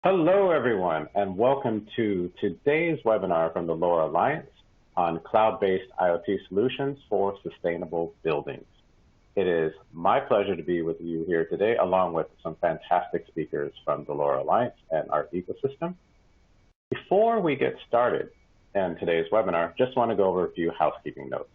Hello, everyone, and welcome to today's webinar from the LoRa Alliance on cloud-based IoT solutions for sustainable buildings. It is my pleasure to be with you here today, along with some fantastic speakers from the LoRa Alliance and our ecosystem. Before we get started in today's webinar, just want to go over a few housekeeping notes.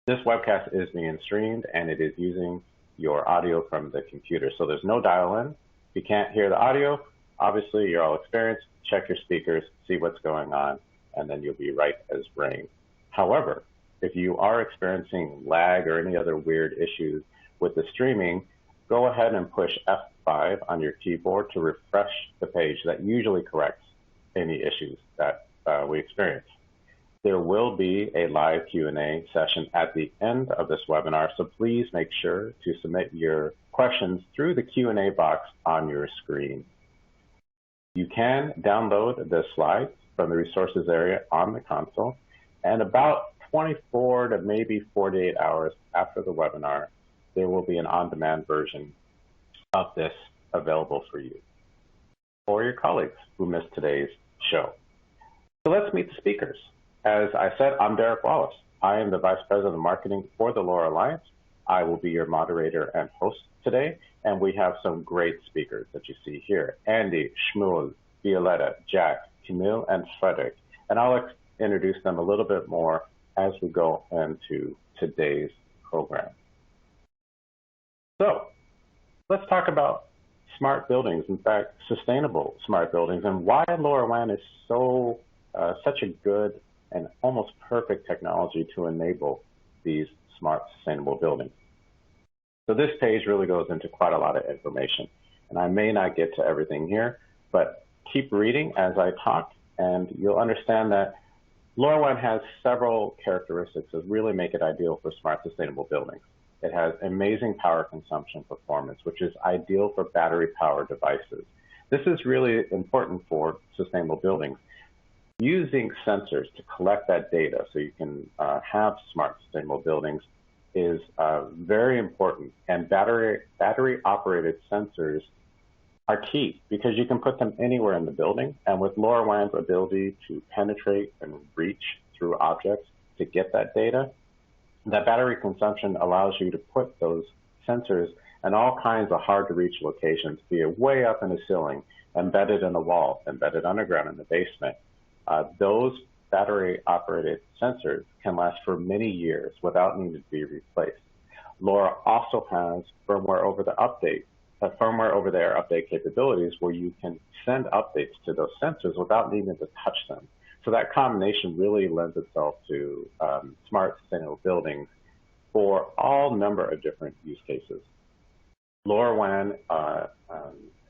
This webcast is being streamed, and it is using your audio from the computer, so there's no dial-in. If you can't hear the audio, obviously, you're all experienced. Check your speakers, see what's going on, and then you'll be right as rain. However, if you are experiencing lag or any other weird issues with the streaming, go ahead and push F5 on your keyboard to refresh the page. That usually corrects any issues that we experience. There will be a live Q&A session at the end of this webinar, so please make sure to submit your questions through the Q&A box on your screen. You can download the slides from the resources area on the console, and about 24 to maybe 48 hours after the webinar, there will be an on-demand version of this available for you or your colleagues who missed today's show. So let's meet the speakers. As I said, I'm Derek Wallace. I am the Vice President of Marketing for the LoRa Alliance. I will be your moderator and host today, and we have some great speakers that you see here: Andy, Shmuel, Violetta, Jack, Camille, and Frederick. And I'll introduce them a little bit more as we go into today's program. So let's talk about smart buildings, in fact, sustainable smart buildings, and why LoRaWAN is such a good and almost perfect technology to enable these smart sustainable buildings. So this page really goes into quite a lot of information, and I may not get to everything here, but keep reading as I talk, and you'll understand that LoRaWAN has several characteristics that really make it ideal for smart sustainable buildings. It has amazing power consumption performance, which is ideal for battery-powered devices. This is really important for sustainable buildings. Using sensors to collect that data so you can have smart sustainable buildings is very important, and battery-operated sensors are key because you can put them anywhere in the building, and with LoRaWAN's ability to penetrate and reach through objects to get that data, that battery consumption allows you to put those sensors in all kinds of hard-to-reach locations, be it way up in the ceiling, embedded in the wall, embedded underground in the basement. Those battery-operated sensors can last for many years without needing to be replaced. LoRa also has firmware over-the-air update capabilities where you can send updates to those sensors without needing to touch them. So that combination really lends itself to smart sustainable buildings for all number of different use cases. LoRaWAN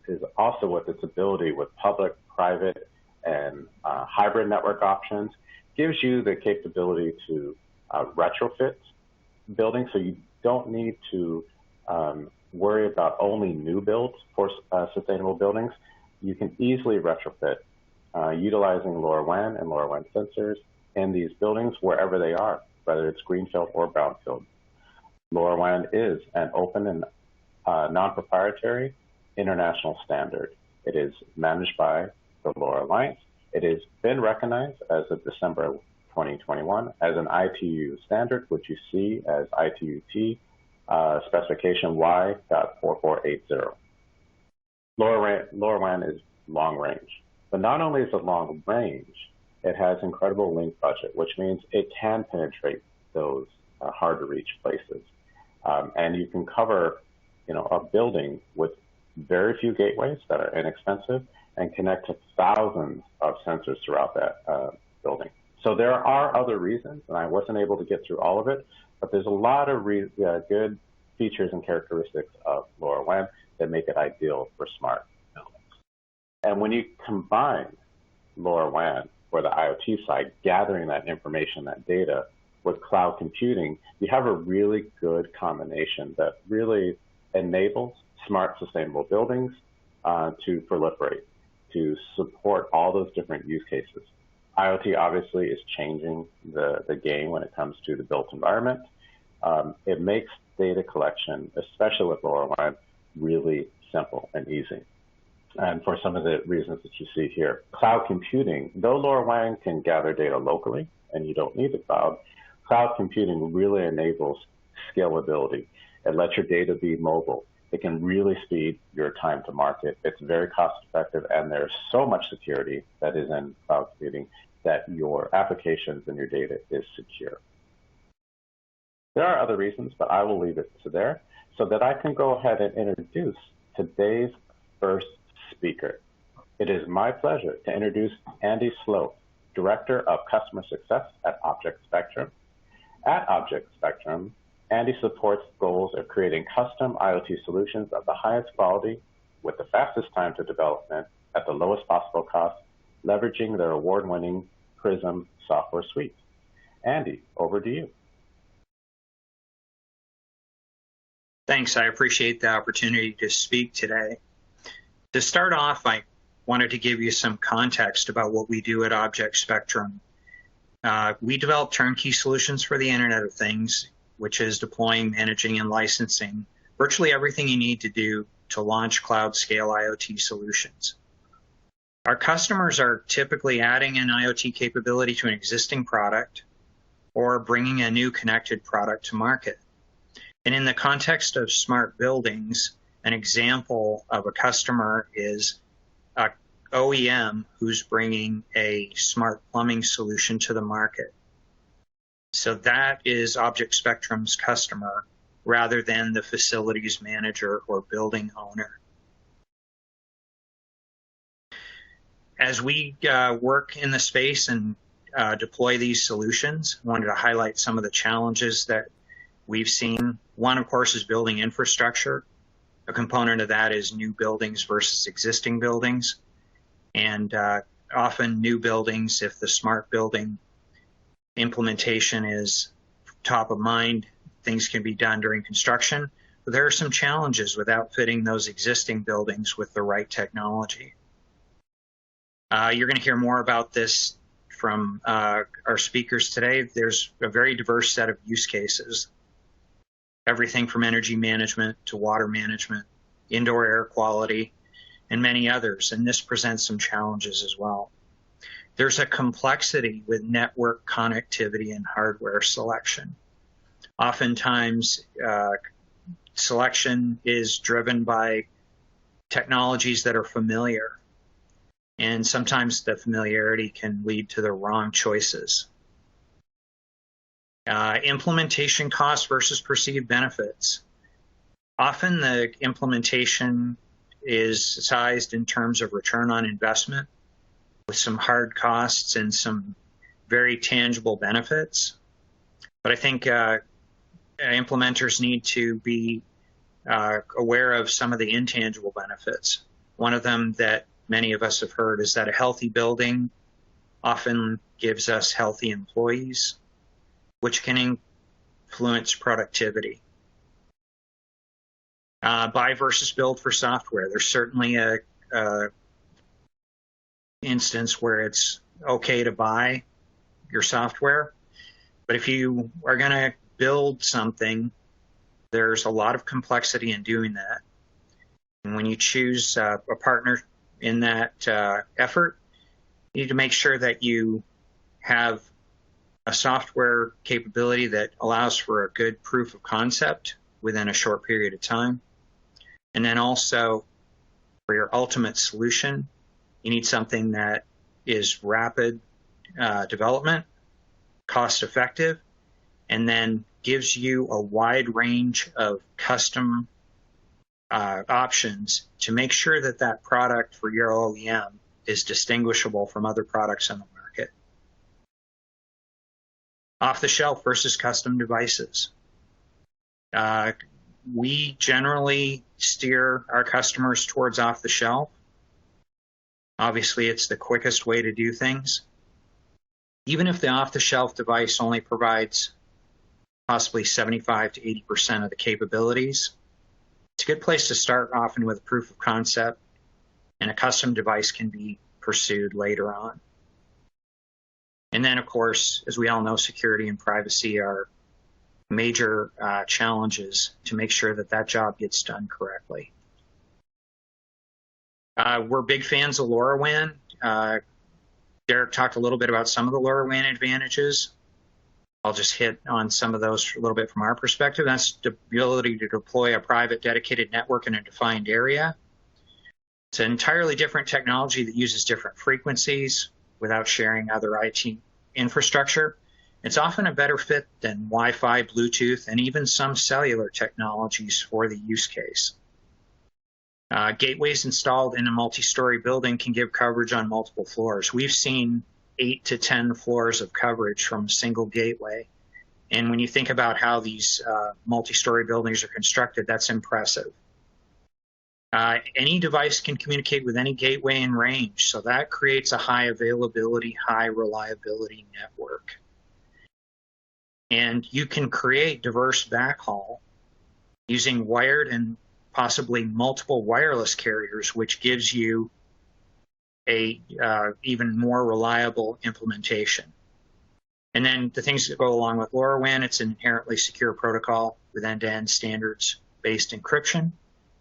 is also, with its ability with public, private, and hybrid network options, gives you the capability to retrofit buildings, so you don't need to worry about only new builds for sustainable buildings. You can easily retrofit utilizing LoRaWAN and LoRaWAN sensors in these buildings wherever they are, whether it's greenfield or brownfield. LoRaWAN is an open and non-proprietary international standard. It is managed by the LoRa Alliance. It has been recognized as of December 2021 as an ITU standard, which you see as ITU-T specification Y.4480. LoRaWAN is long range, but not only is it long range, it has incredible link budget, which means it can penetrate those hard to reach places. And you can cover, a building with very few gateways that are inexpensive and connect to thousands of sensors throughout that building. So there are other reasons, and I wasn't able to get through all of it, but there's a lot of good features and characteristics of LoRaWAN that make it ideal for smart buildings. And when you combine LoRaWAN for the IoT side, gathering that information, that data, with cloud computing, you have a really good combination that really enables smart sustainable buildings to proliferate, to support all those different use cases. IoT obviously is changing the game when it comes to the built environment. It makes data collection, especially with LoRaWAN, really simple and easy. and for some of the reasons that you see here. Cloud computing, though LoRaWAN can gather data locally, and you don't need the cloud, cloud computing really enables scalability. It lets your data be mobile. It can really speed your time to market. It's very cost effective, and there's so much security that is in cloud computing that your applications and your data is secure. There are other reasons, but I will leave it to there so that I can go ahead and introduce today's first speaker. It is my pleasure to introduce Andy Sloat, Director of Customer Success at ObjectSpectrum. At ObjectSpectrum, Andy supports goals of creating custom IoT solutions of the highest quality with the fastest time to development at the lowest possible cost, leveraging their award-winning Prism software suite. Andy, over to you. Thanks. I appreciate the opportunity to speak today. To start off, I wanted to give you some context about what we do at ObjectSpectrum. We develop turnkey solutions for the Internet of Things, which is deploying, managing, and licensing virtually everything you need to do to launch cloud-scale IoT solutions. Our customers are typically adding an IoT capability to an existing product or bringing a new connected product to market. And in the context of smart buildings, an example of a customer is an OEM who's bringing a smart plumbing solution to the market. So that is ObjectSpectrum's customer rather than the facilities manager or building owner. As we work in the space and deploy these solutions, I wanted to highlight some of the challenges that we've seen. One, of course, is building infrastructure. A component of that is new buildings versus existing buildings. And often new buildings, if the smart building implementation is top of mind, things can be done during construction. But there are some challenges with outfitting those existing buildings with the right technology. You're going to hear more about this from our speakers today. There's a very diverse set of use cases. Everything from energy management to water management, indoor air quality, and many others. And this presents some challenges as well. There's a complexity with network connectivity and hardware selection. Oftentimes, selection is driven by technologies that are familiar. And sometimes the familiarity can lead to the wrong choices. Implementation costs versus perceived benefits. Often the implementation is sized in terms of return on investment with some hard costs and some very tangible benefits. But I think implementers need to be aware of some of the intangible benefits. One of them that many of us have heard is that a healthy building often gives us healthy employees, which can influence productivity. Buy versus build for software. There's certainly a instance where it's okay to buy your software, but if you are going to build something, there's a lot of complexity in doing that. And when you choose a partner in that effort, you need to make sure that you have a software capability that allows for a good proof of concept within a short period of time. And then also for your ultimate solution, you need something that is rapid development, cost effective, and then gives you a wide range of custom options to make sure that that product for your OEM is distinguishable from other products on the market. Off-the-shelf versus custom devices. We generally steer our customers towards off-the-shelf. Obviously, it's the quickest way to do things. Even if the off-the-shelf device only provides possibly 75 to 80% of the capabilities, it's a good place to start often with a proof of concept, and a custom device can be pursued later on. And then, of course, as we all know, security and privacy are major challenges to make sure that that job gets done correctly. We're big fans of LoRaWAN. Derek talked a little bit about some of the LoRaWAN advantages. I'll just hit on some of those a little bit from our perspective. That's the ability to deploy a private dedicated network in a defined area. It's an entirely different technology that uses different frequencies without sharing other IT infrastructure. It's often a better fit than Wi-Fi, Bluetooth, and even some cellular technologies for the use case. Gateways installed in a multi-story building can give coverage on multiple floors. We've seen 8 to 10 floors of coverage from a single gateway. And when you think about how these multi-story buildings are constructed, that's impressive. Any device can communicate with any gateway in range, so that creates a high availability, high reliability network. And you can create diverse backhaul using wired and possibly multiple wireless carriers, which gives you a even more reliable implementation. And then the things that go along with LoRaWAN, it's an inherently secure protocol with end-to-end standards-based encryption.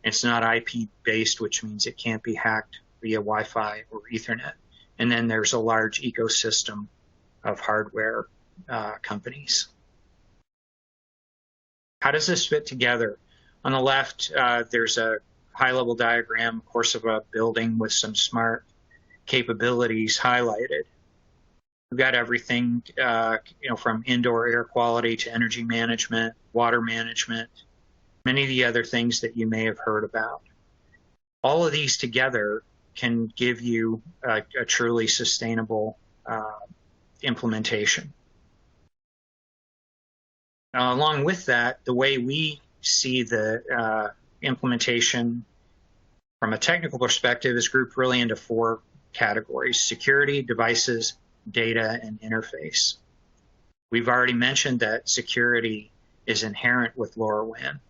It's not IP-based, which means it can't be hacked via Wi-Fi or Ethernet. And then there's a large ecosystem of hardware companies. How does this fit together? On the left, there's a high-level diagram, of course, of a building with some smart capabilities highlighted. We've got everything, from indoor air quality to energy management, water management, many of the other things that you may have heard about. All of these together can give you a truly sustainable implementation. Now, along with that, the way we see the implementation from a technical perspective is grouped really into 4 categories: security, devices, data, and interface. We've already mentioned that security is inherent with LoRaWAN.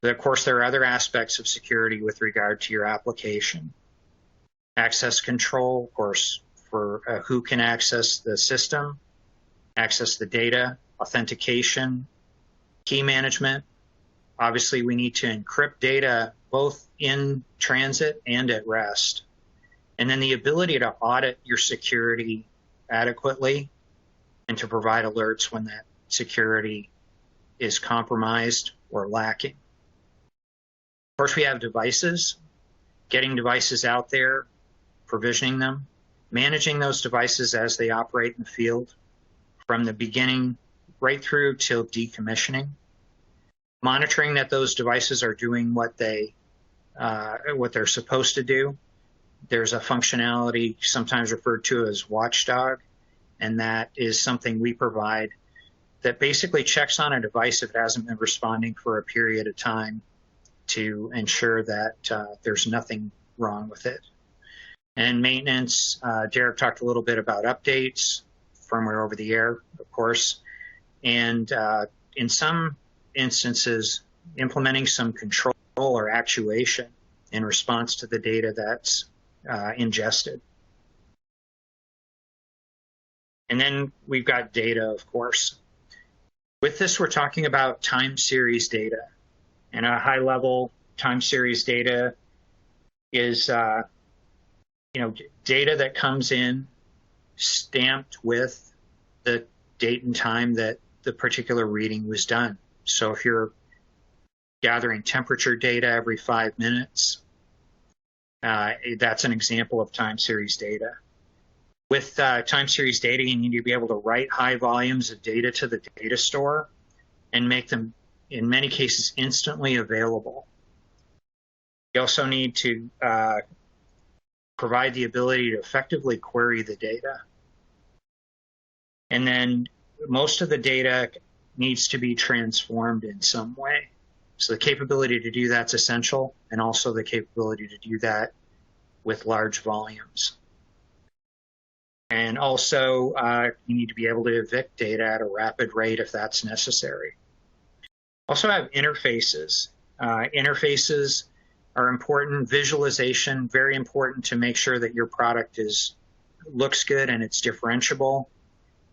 But of course, there are other aspects of security with regard to your application. Access control, of course, for who can access the system, access the data, authentication, key management. Obviously, we need to encrypt data both in transit and at rest. And then the ability to audit your security adequately and to provide alerts when that security is compromised or lacking. Of course, we have devices, getting devices out there, provisioning them, managing those devices as they operate in the field from the beginning right through till decommissioning, monitoring that those devices are doing what they're supposed to do. There's a functionality sometimes referred to as watchdog, and that is something we provide that basically checks on a device if it hasn't been responding for a period of time to ensure that there's nothing wrong with it. And maintenance, Derek talked a little bit about updates, firmware over the air, of course, and in some instances, implementing some control or actuation in response to the data that's ingested. And then we've got data, of course. With this, we're talking about time series data. And a high level time series data is data that comes in stamped with the date and time that the particular reading was done. So if you're gathering temperature data every 5 minutes, that's an example of time series data. With time series data, you need to be able to write high volumes of data to the data store and make them, in many cases, instantly available. You also need to provide the ability to effectively query the data. And then most of the data needs to be transformed in some way. So the capability to do that's essential, and also the capability to do that with large volumes. And also, you need to be able to evict data at a rapid rate if that's necessary. Also have interfaces. Interfaces are important. Visualization, very important to make sure that your product looks good and it's differentiable.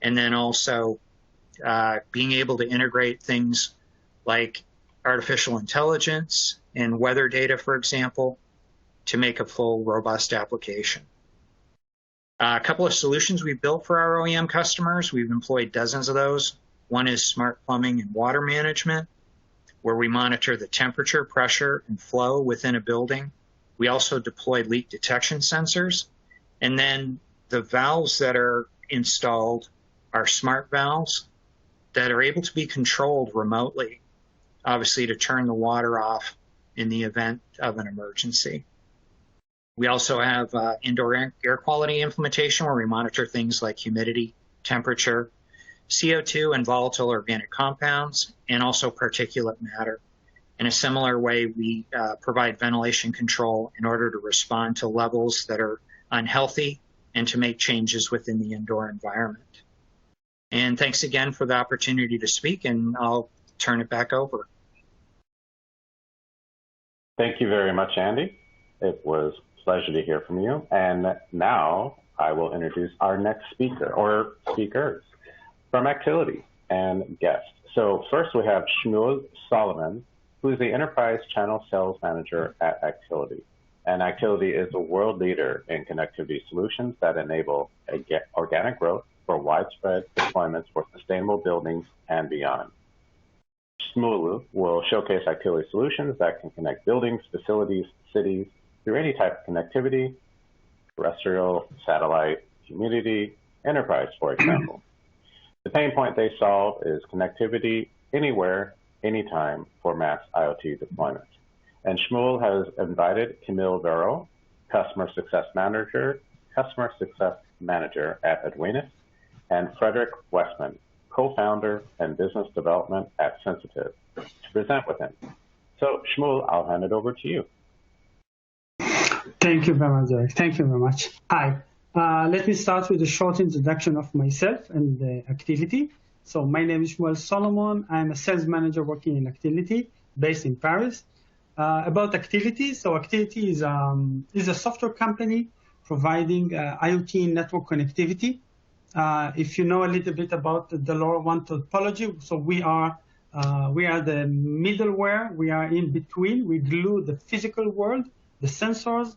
And then also being able to integrate things like artificial intelligence and weather data, for example, to make a full, robust application. A couple of solutions we built for our OEM customers, we've employed dozens of those. One is smart plumbing and water management, where we monitor the temperature, pressure, and flow within a building. We also deployed leak detection sensors. And then the valves that are installed are smart valves that are able to be controlled remotely, obviously to turn the water off in the event of an emergency. We also have indoor air quality implementation where we monitor things like humidity, temperature, CO2 and volatile organic compounds, and also particulate matter. In a similar way, we provide ventilation control in order to respond to levels that are unhealthy and to make changes within the indoor environment. And thanks again for the opportunity to speak, and I'll turn it back over. Thank you very much, Andy. It was a pleasure to hear from you. And now I will introduce our next speaker, or speakers, from Actility and guests. So first we have Shmuel Solomon, who is the Enterprise Channel Sales Manager at Actility. And Actility is a world leader in connectivity solutions that enable organic growth for widespread deployments for sustainable buildings and beyond. Shmuel will showcase Actility solutions that can connect buildings, facilities, cities through any type of connectivity, terrestrial, satellite, community, enterprise, for example. The pain point they solve is connectivity anywhere, anytime for mass IoT deployments. And Shmuel has invited Camille Vero, Customer Success Manager at Adeunis, and Frederick Westman, Co-founder and Business Development at Sensative, to present with him. So Shmuel, I'll hand it over to you. Thank you very much, Eric. Thank you very much. Hi. Let me start with a short introduction of myself and the Actility. So my name is Shmuel Solomon. I'm a sales manager working in Actility, based in Paris. About Actility, so Actility is a software company providing IoT network connectivity. If you know a little bit about the LoRaWAN topology, so we are the middleware. We are in between. We glue the physical world, the sensors,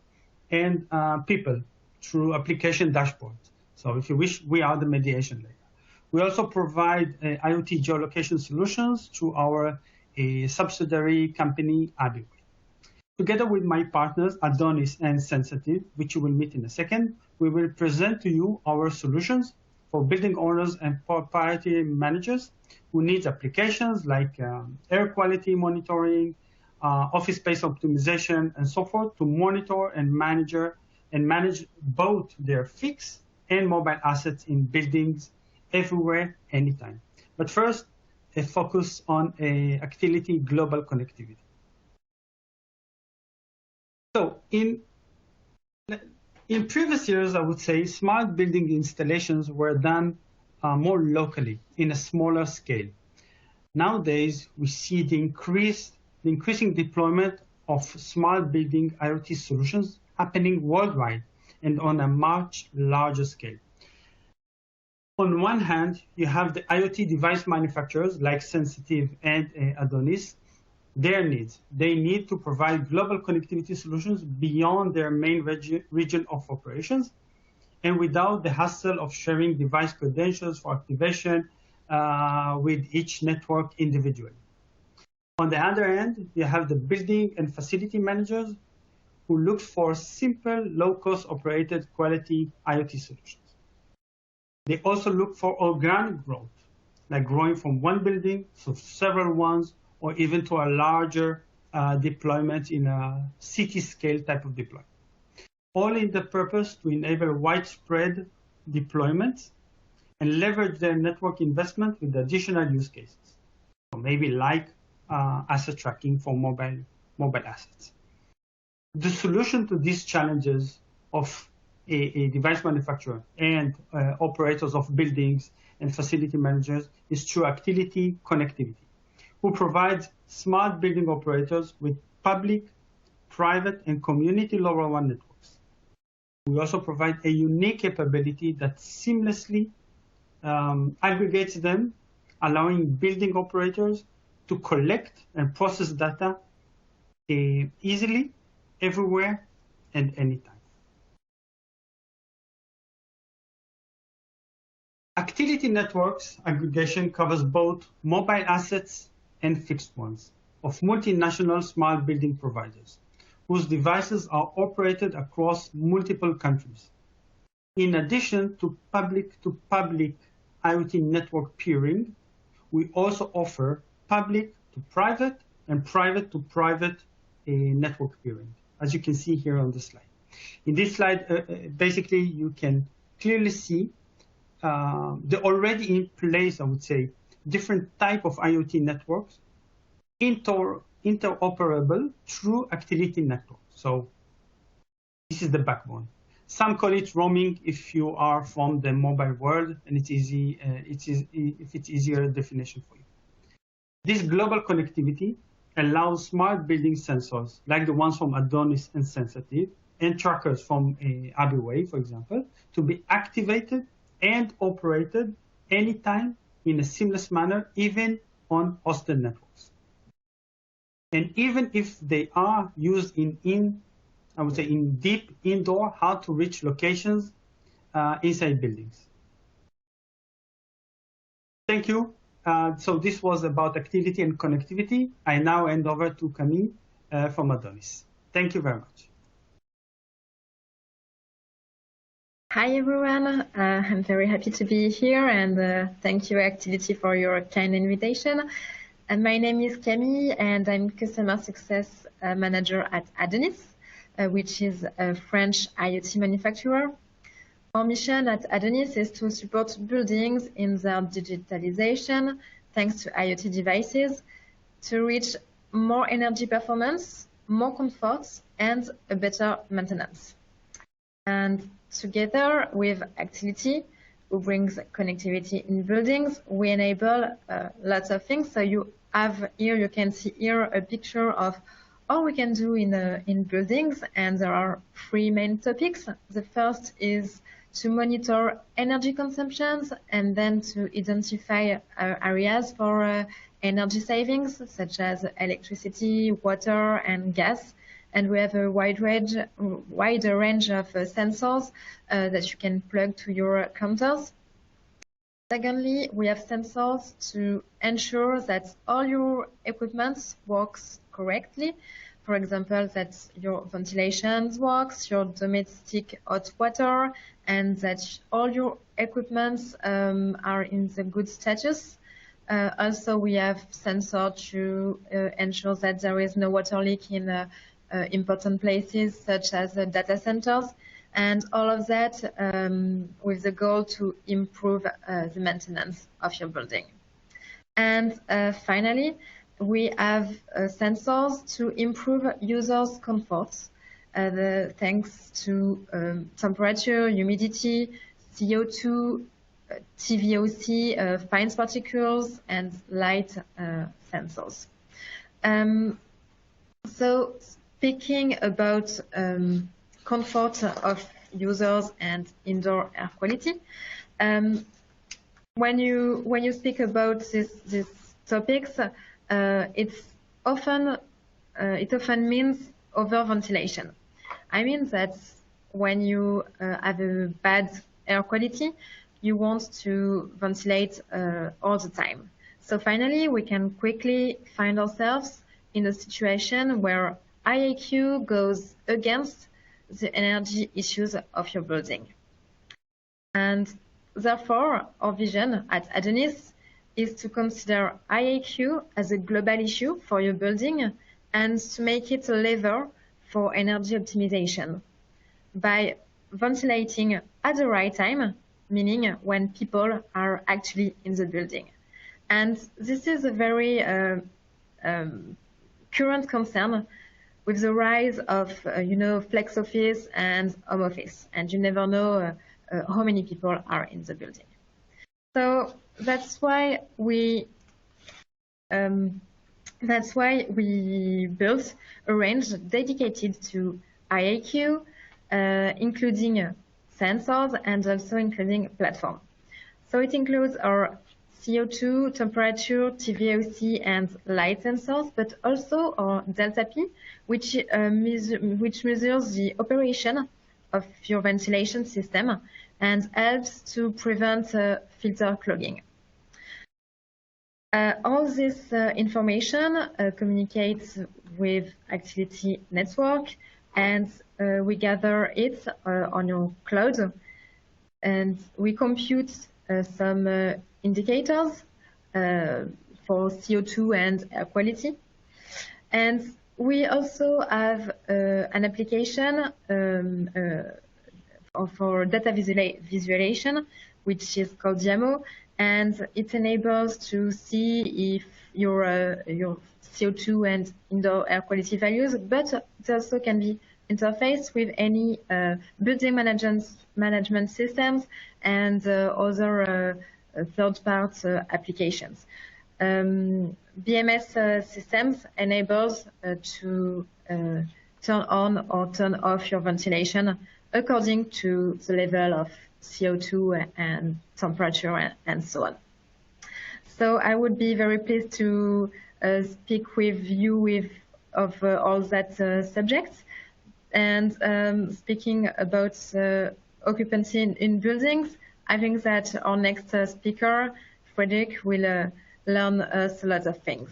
and people through application dashboards. So if you wish, we are the mediation layer. We also provide IoT geolocation solutions through our subsidiary company, Adeunis. Together with my partners, Adeunis and Sensative, which you will meet in a second, we will present to you our solutions for building owners and proprietary managers who need applications like air quality monitoring, office space optimization, and so forth to monitor and manage both their fixed and mobile assets in buildings everywhere, anytime. But first, a focus on Actility global connectivity. So in previous years, I would say smart building installations were done more locally in a smaller scale. Nowadays, we see the increasing deployment of smart building IoT solutions happening worldwide and on a much larger scale. On one hand, you have the IoT device manufacturers like Sensative and Adeunis, their needs. They need to provide global connectivity solutions beyond their main region of operations and without the hassle of sharing device credentials for activation with each network individually. On the other hand, you have the building and facility managers who look for simple, low-cost operated quality IoT solutions. They also look for organic growth, like growing from one building to several ones, or even to a larger deployment in a city scale type of deployment. All in the purpose to enable widespread deployments and leverage their network investment with additional use cases. So maybe like asset tracking for mobile assets. The solution to these challenges of a device manufacturer and operators of buildings and facility managers is through Actility connectivity, who provides smart building operators with public, private, and community LoRaWAN networks. We also provide a unique capability that seamlessly aggregates them, allowing building operators to collect and process data easily, everywhere, and anytime. Actility networks aggregation covers both mobile assets and fixed ones of multinational smart building providers, whose devices are operated across multiple countries. In addition to public-to-public IoT network peering, we also offer public-to-private and private-to-private network peering, as you can see here on the slide. In this slide, basically, you can clearly see the already in place, I would say, different type of IoT networks interoperable through Actility network. So this is the backbone. Some call it roaming if you are from the mobile world, and it's easy. If it's easier definition for you. This global connectivity allows smart building sensors, like the ones from Adeunis and Sensative, and trackers from Abiway, for example, to be activated and operated anytime in a seamless manner, even on hosted networks. And even if they are used in deep indoor, hard to reach locations inside buildings. Thank you. So this was about activity and connectivity. I now hand over to Camille from Adeunis. Thank you very much. Hi everyone, I'm very happy to be here, and thank you Actility for your kind invitation. And my name is Camille and I'm Customer Success Manager at Adeunis, which is a French IoT manufacturer. Our mission at Adeunis is to support buildings in their digitalization thanks to IoT devices to reach more energy performance, more comfort, and a better maintenance. And together with Actility, who brings connectivity in buildings, we enable lots of things. So you have here, you can see here a picture of all we can do in buildings, and there are three main topics. The first is to monitor energy consumptions and then to identify areas for energy savings, such as electricity, water, and gas. And we have a wider range of sensors that you can plug to your counters. Secondly, we have sensors to ensure that all your equipment works correctly. For example, that your ventilation works, your domestic hot water, and that all your equipment are in the good status. Also, we have sensors to ensure that there is no water leak in important places such as data centers, and all of that with the goal to improve the maintenance of your building. And finally, we have sensors to improve users' comfort thanks to temperature, humidity, CO2, TVOC, fine particles, and light sensors. So speaking about comfort of users and indoor air quality, when you speak about these topics, it often means over ventilation. I mean that when you have a bad air quality, you want to ventilate all the time. So finally, we can quickly find ourselves in a situation where IAQ goes against the energy issues of your building. And therefore, our vision at Adeunis is to consider IAQ as a global issue for your building and to make it a lever for energy optimization by ventilating at the right time, meaning when people are actually in the building. And this is a very current concern with the rise of, flex office and home office, and you never know how many people are in the building. So that's why we built a range dedicated to IAQ, including sensors and also including platform. So it includes our CO2, temperature, TVOC, and light sensors, but also our delta P, which measures the operation of your ventilation system and helps to prevent filter clogging. All this information communicates with Actility network, and we gather it on your cloud, and we compute some indicators for CO2 and air quality. And we also have an application for data visualization, which is called Diamo, and it enables to see if your CO2 and indoor air quality values, but it also can be interfaced with any building management systems and other third-party applications. BMS systems enables to turn on or turn off your ventilation according to the level of CO2 and temperature and so on. So I would be very pleased to speak with you of all that subjects. And speaking about occupancy in buildings, I think that our next speaker, Frederick, will learn us a lot of things.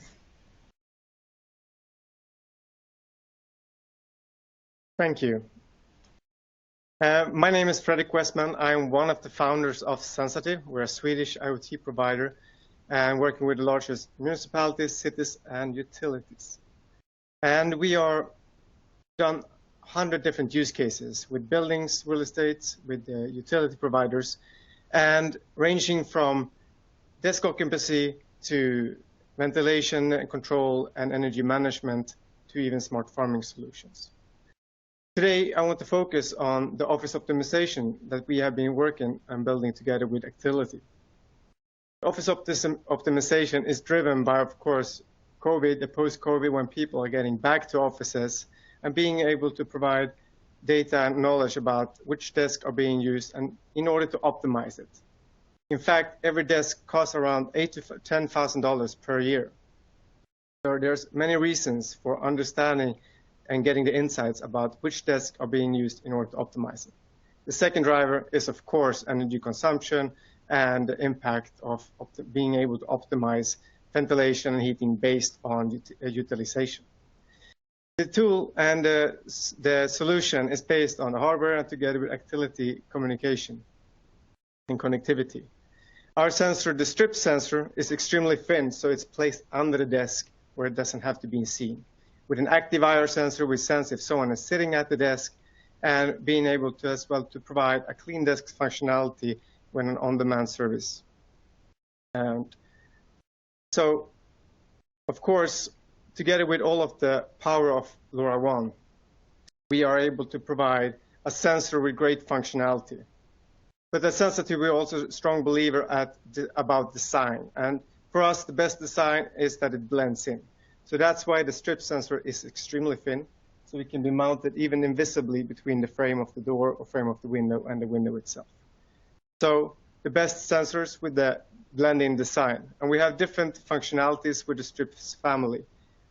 Thank you. My name is Fredrik Westman. I'm one of the founders of Sensative. We're a Swedish IoT provider and working with the largest municipalities, cities, and utilities. And we are done 100 different use cases with buildings, real estate, with utility providers, and ranging from desk occupancy to ventilation and control and energy management to even smart farming solutions. Today, I want to focus on the office optimization that we have been working and building together with Actility. Office optimization is driven by, of course, COVID, the post-COVID, when people are getting back to offices and being able to provide data and knowledge about which desks are being used and in order to optimize it. In fact, every desk costs around $8,000 to $10,000 per year. So there's many reasons for understanding and getting the insights about which desks are being used in order to optimize it. The second driver is, of course, energy consumption and the impact of being able to optimize ventilation and heating based on utilization. The tool and the solution is based on the hardware and together with Actility communication and connectivity. Our sensor, the strip sensor, is extremely thin, so it's placed under the desk where it doesn't have to be seen. With an active IR sensor, we sense if someone is sitting at the desk and being able to as well to provide a clean desk functionality when an on-demand service. And so, of course, together with all of the power of LoRaWAN, we are able to provide a sensor with great functionality. But as Sensative, we're also a strong believer about design. And for us, the best design is that it blends in. So that's why the strip sensor is extremely thin, so it can be mounted even invisibly between the frame of the door or frame of the window and the window itself. So the best sensors with the blend-in design. And we have different functionalities with the strips family,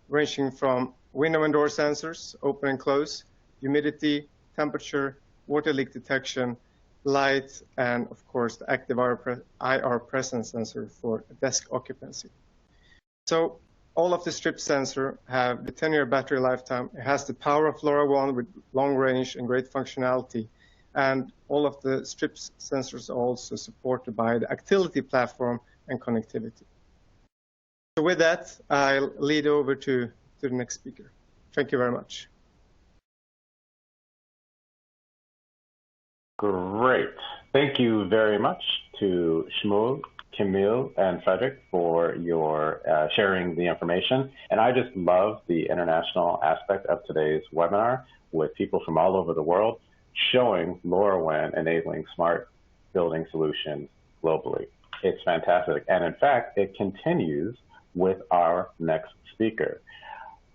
ranging from window and door sensors, open and close, humidity, temperature, water leak detection, light, and of course the active IR presence sensor for desk occupancy. So all of the strip sensor have the 10-year battery lifetime. It has the power of LoRaWAN with long range and great functionality. And all of the strip sensors are also supported by the Actility platform and connectivity. So with that, I'll lead over to the next speaker. Thank you very much. Great. Thank you very much to Shmuel, Camille, and Frederick for your sharing the information. And I just love the international aspect of today's webinar with people from all over the world showing LoRaWAN enabling smart building solutions globally. It's fantastic. And in fact, it continues with our next speaker.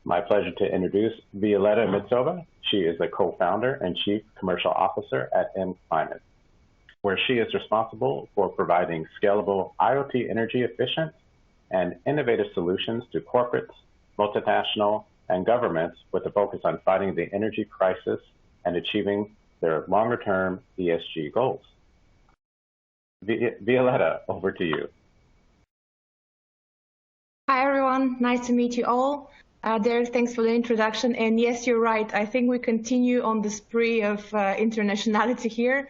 My pleasure to introduce Violeta Mitsova. She is the co-founder and chief commercial officer at MClimate. where she is responsible for providing scalable IoT energy efficient and innovative solutions to corporates, multinational, and governments with a focus on fighting the energy crisis and achieving their longer-term ESG goals. Violetta, over to you. Hi, everyone. Nice to meet you all. Derek, thanks for the introduction. And yes, you're right. I think we continue on the spree of internationality here.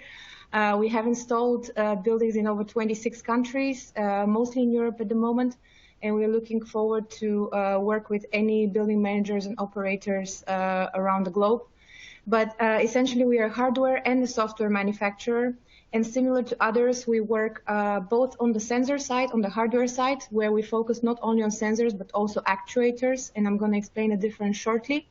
We have installed buildings in over 26 countries, mostly in Europe at the moment. And we're looking forward to work with any building managers and operators around the globe. But essentially, we are a hardware and a software manufacturer. And similar to others, we work both on the sensor side, on the hardware side, where we focus not only on sensors, but also actuators. And I'm going to explain the difference shortly.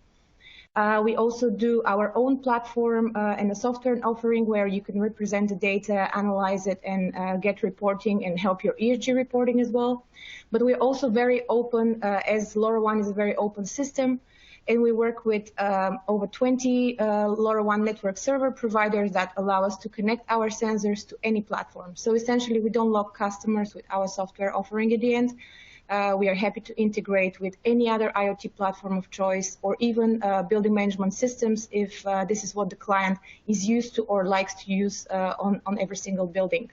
We also do our own platform and a software offering where you can represent the data, analyze it, and get reporting and help your ESG reporting as well. But we're also very open, as LoRaWAN is a very open system. And we work with over 20 LoRaWAN network server providers that allow us to connect our sensors to any platform. So essentially, we don't lock customers with our software offering at the end. We are happy to integrate with any other IoT platform of choice or even building management systems if this is what the client is used to or likes to use on every single building.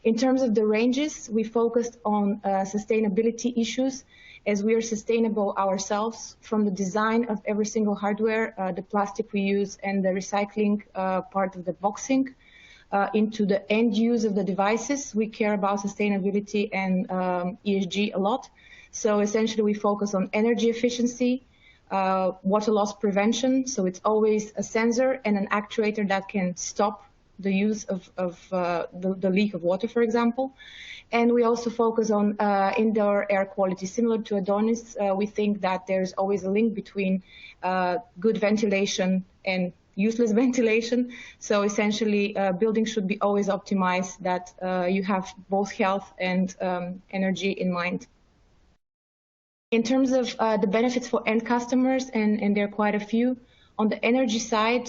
In terms of the ranges, we focused on sustainability issues as we are sustainable ourselves from the design of every single hardware, the plastic we use and the recycling part of the boxing, into the end use of the devices. We care about sustainability and ESG a lot. So essentially we focus on energy efficiency, water loss prevention. So it's always a sensor and an actuator that can stop the use of the leak of water, for example. And we also focus on indoor air quality. Similar to Adeunis, we think that there's always a link between good ventilation and useless ventilation. So essentially, buildings should be always optimized that you have both health and energy in mind. In terms of the benefits for end customers, and there are quite a few, on the energy side,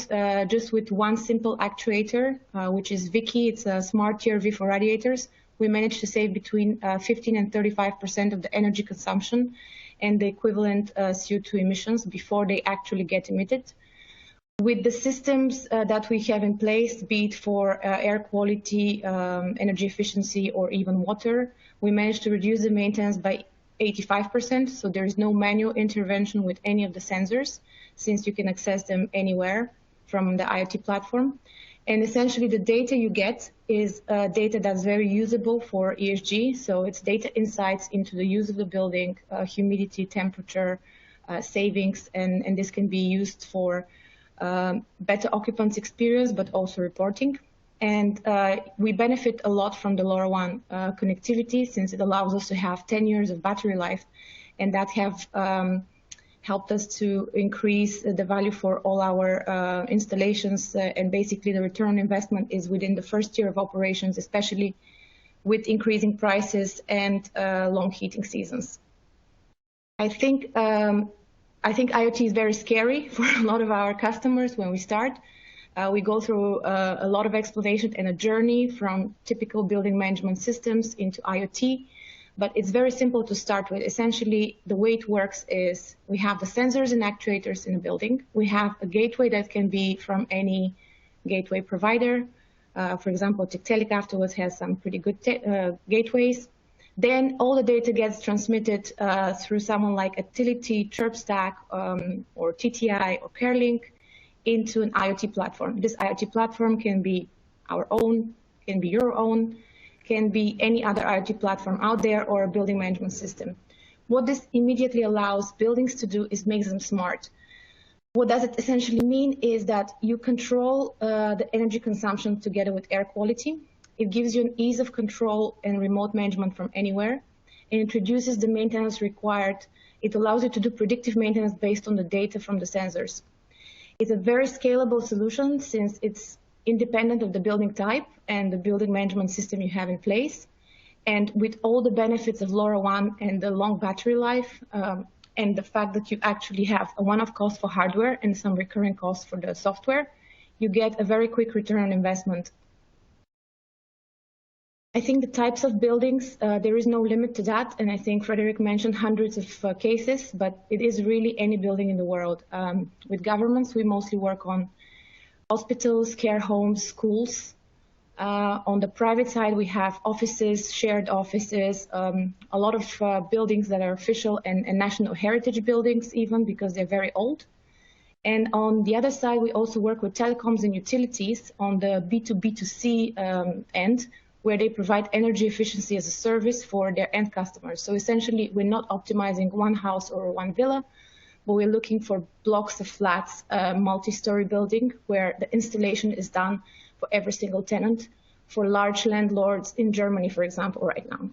just with one simple actuator, which is Vicky, it's a smart TRV for radiators, we managed to save between 15 and 35% of the energy consumption and the equivalent CO2 emissions before they actually get emitted. With the systems that we have in place, be it for air quality, energy efficiency, or even water, we managed to reduce the maintenance by 85%. So there is no manual intervention with any of the sensors, since you can access them anywhere from the IoT platform. And essentially, the data you get is data that's very usable for ESG. So it's data insights into the use of the building, humidity, temperature, savings, and this can be used for better occupants experience, but also reporting. And we benefit a lot from the LoRaWAN connectivity, since it allows us to have 10 years of battery life, and that have helped us to increase the value for all our installations. And basically, the return on investment is within the first year of operations, especially with increasing prices and long heating seasons. I think IoT is very scary for a lot of our customers when we start. We go through a lot of explanation and a journey from typical building management systems into IoT, but it's very simple to start with. Essentially, the way it works is we have the sensors and actuators in a building. We have a gateway that can be from any gateway provider. For example, TEKTELIC afterwards has some pretty good gateways. Then all the data gets transmitted through someone like Actility, ChirpStack, or TTI, or CareLink into an IoT platform. This IoT platform can be our own, can be your own, can be any other IoT platform out there, or a building management system. What this immediately allows buildings to do is make them smart. What does it essentially mean is that you control the energy consumption together with air quality. It gives you an ease of control and remote management from anywhere. It introduces the maintenance required. It allows you to do predictive maintenance based on the data from the sensors. It's a very scalable solution since it's independent of the building type and the building management system you have in place. And with all the benefits of LoRaWAN and the long battery life, and the fact that you actually have a one-off cost for hardware and some recurring costs for the software, you get a very quick return on investment. I think the types of buildings, there is no limit to that. And I think Frederick mentioned hundreds of cases, but it is really any building in the world. With governments, we mostly work on hospitals, care homes, schools. On the private side, we have offices, shared offices, a lot of buildings that are official and national heritage buildings even because they're very old. And on the other side, we also work with telecoms and utilities on the B2B2C end, where they provide energy efficiency as a service for their end customers. So essentially, we're not optimizing one house or one villa, but we're looking for blocks of flats, multi-story building, where the installation is done for every single tenant, for large landlords in Germany, for example, right now.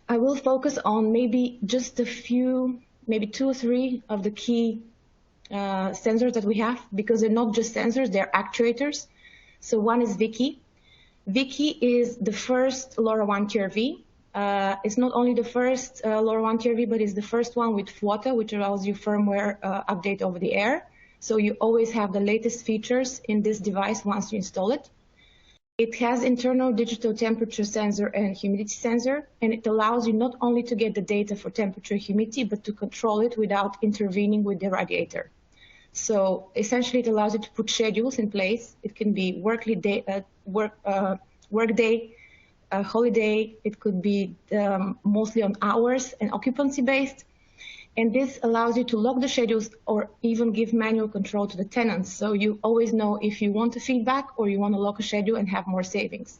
I will focus on maybe just a few, maybe 2 or 3 of the key sensors that we have, because they're not just sensors, they're actuators. So one is Vicky. Vicky is the first LoRaWAN TRV. It's not only the first LoRaWAN TRV, but it's the first one with FWOTA, which allows you firmware update over the air. So you always have the latest features in this device once you install it. It has internal digital temperature sensor and humidity sensor, and it allows you not only to get the data for temperature and humidity, but to control it without intervening with the radiator. So essentially, it allows you to put schedules in place. It can be work day, holiday. It could be mostly on hours and occupancy based. And this allows you to lock the schedules or even give manual control to the tenants. So you always know if you want a feedback or you want to lock a schedule and have more savings.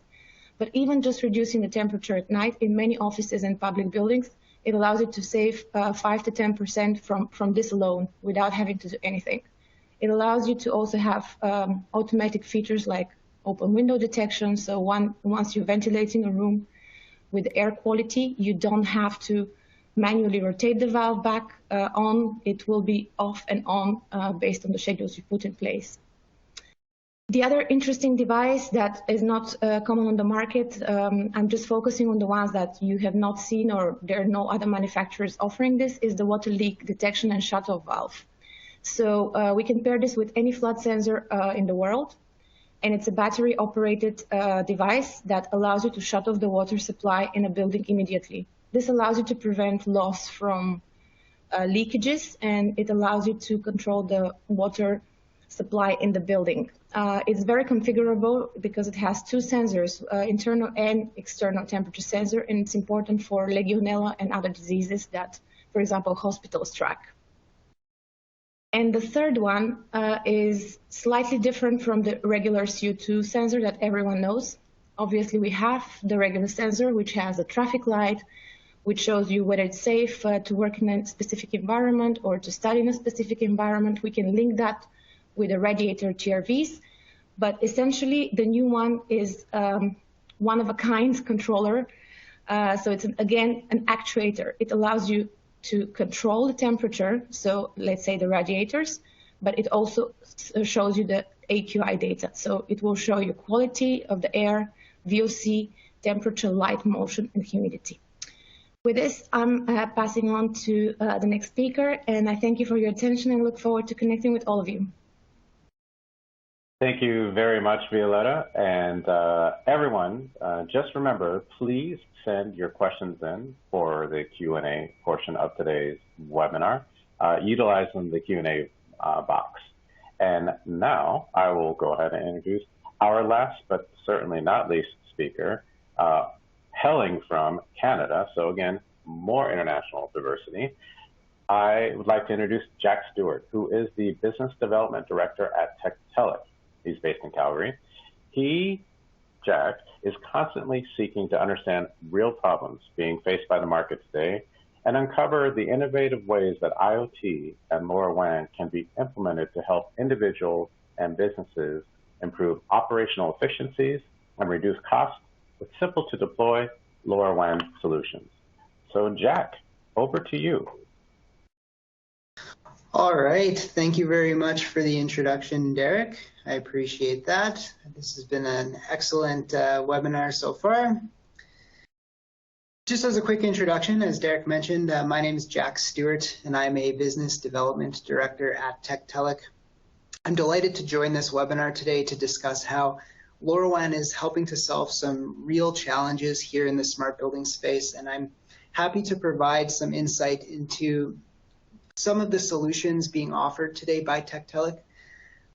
But even just reducing the temperature at night in many offices and public buildings, it allows you to save 5 to 10% from this alone without having to do anything. It allows you to also have automatic features like open window detection. So once you're ventilating a room with air quality, you don't have to manually rotate the valve back on. It will be off and on based on the schedules you put in place. The other interesting device that is not common on the market, I'm just focusing on the ones that you have not seen or there are no other manufacturers offering this, is the water leak detection and shutoff valve. So we can pair this with any flood sensor in the world, and it's a battery operated device that allows you to shut off the water supply in a building immediately. This allows you to prevent loss from leakages, and it allows you to control the water supply in the building. It's very configurable because it has 2 sensors, internal and external temperature sensor, and it's important for Legionella and other diseases that, for example, hospitals track. And the third one is slightly different from the regular CO2 sensor that everyone knows. Obviously, we have the regular sensor, which has a traffic light, which shows you whether it's safe to work in a specific environment or to study in a specific environment. We can link that with the radiator TRVs, but essentially the new one is one-of-a-kind controller. So it's, again, an actuator. It allows you to control the temperature, so let's say the radiators, but it also shows you the AQI data. So it will show you quality of the air, VOC, temperature, light, motion, and humidity. With this, I'm passing on to the next speaker, and I thank you for your attention and look forward to connecting with all of you. Thank you very much, Violetta. And everyone, just remember, please send your questions in for the Q&A portion of today's webinar, utilizing the Q&A box. And now I will go ahead and introduce our last, but certainly not least speaker, hailing from Canada. So again, more international diversity. I would like to introduce Jack Stewart, who is the Business Development Director at TEKTELIC. He's based in Calgary. Jack, is constantly seeking to understand real problems being faced by the market today and uncover the innovative ways that IoT and LoRaWAN can be implemented to help individuals and businesses improve operational efficiencies and reduce costs with simple to deploy LoRaWAN solutions. So Jack, over to you. All right, thank you very much for the introduction, Derek. I appreciate that. This has been an excellent webinar so far. Just as a quick introduction, as Derek mentioned, my name is Jack Stewart, and I'm a Business Development Director at TEKTELIC. I'm delighted to join this webinar today to discuss how LoRaWAN is helping to solve some real challenges here in the smart building space, and I'm happy to provide some insight into some of the solutions being offered today by TEKTELIC.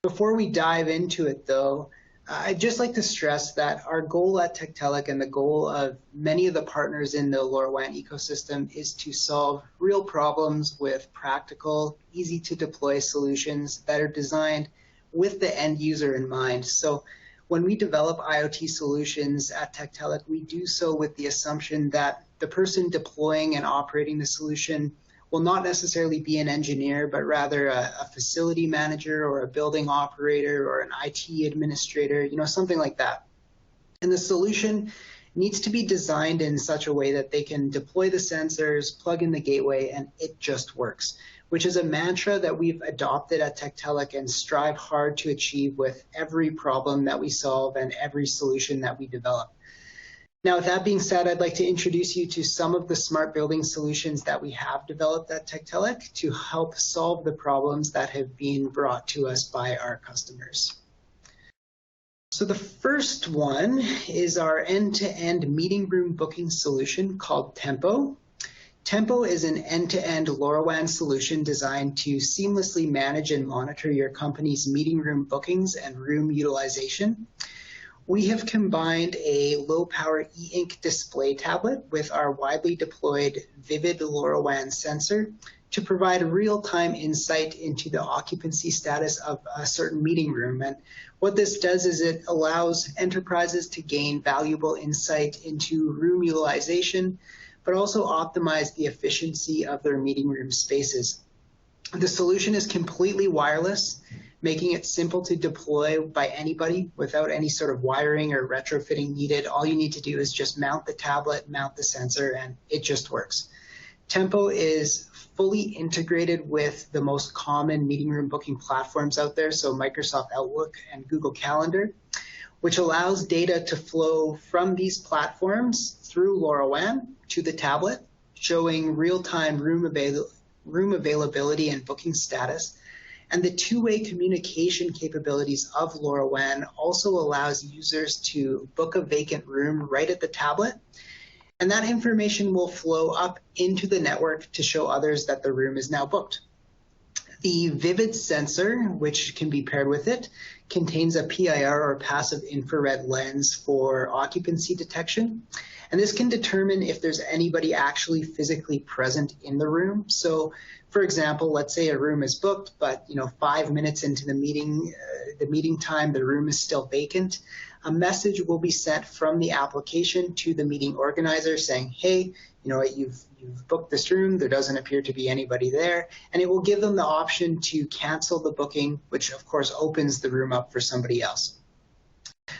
Before we dive into it, though, I'd just like to stress that our goal at TEKTELIC and the goal of many of the partners in the LoRaWAN ecosystem is to solve real problems with practical, easy-to-deploy solutions that are designed with the end user in mind. So when we develop IoT solutions at TEKTELIC, we do so with the assumption that the person deploying and operating the solution will not necessarily be an engineer, but rather a facility manager or a building operator or an IT administrator, something like that. And the solution needs to be designed in such a way that they can deploy the sensors, plug in the gateway, and it just works, which is a mantra that we've adopted at TEKTELIC and strive hard to achieve with every problem that we solve and every solution that we develop. Now, with that being said, I'd like to introduce you to some of the smart building solutions that we have developed at TEKTELIC to help solve the problems that have been brought to us by our customers. So the first one is our end-to-end meeting room booking solution called Tempo. Tempo is an end-to-end LoRaWAN solution designed to seamlessly manage and monitor your company's meeting room bookings and room utilization. We have combined a low-power e-ink display tablet with our widely deployed Vivid LoRaWAN sensor to provide real-time insight into the occupancy status of a certain meeting room. And what this does is it allows enterprises to gain valuable insight into room utilization, but also optimize the efficiency of their meeting room spaces. The solution is completely wireless, making it simple to deploy by anybody without any sort of wiring or retrofitting needed. All you need to do is just mount the tablet, mount the sensor, and it just works. Tempo is fully integrated with the most common meeting room booking platforms out there, so Microsoft Outlook and Google Calendar, which allows data to flow from these platforms through LoRaWAN to the tablet, showing real-time room availability and booking status. And the two-way communication capabilities of LoRaWAN also allows users to book a vacant room right at the tablet, and that information will flow up into the network to show others that the room is now booked. The Vivid sensor, which can be paired with it, contains a PIR or passive infrared lens for occupancy detection. And this can determine if there's anybody actually physically present in the room. So, for example, let's say a room is booked, but 5 minutes into the meeting time, the room is still vacant. A message will be sent from the application to the meeting organizer saying, hey, you've booked this room, there doesn't appear to be anybody there, and it will give them the option to cancel the booking, which of course opens the room up for somebody else.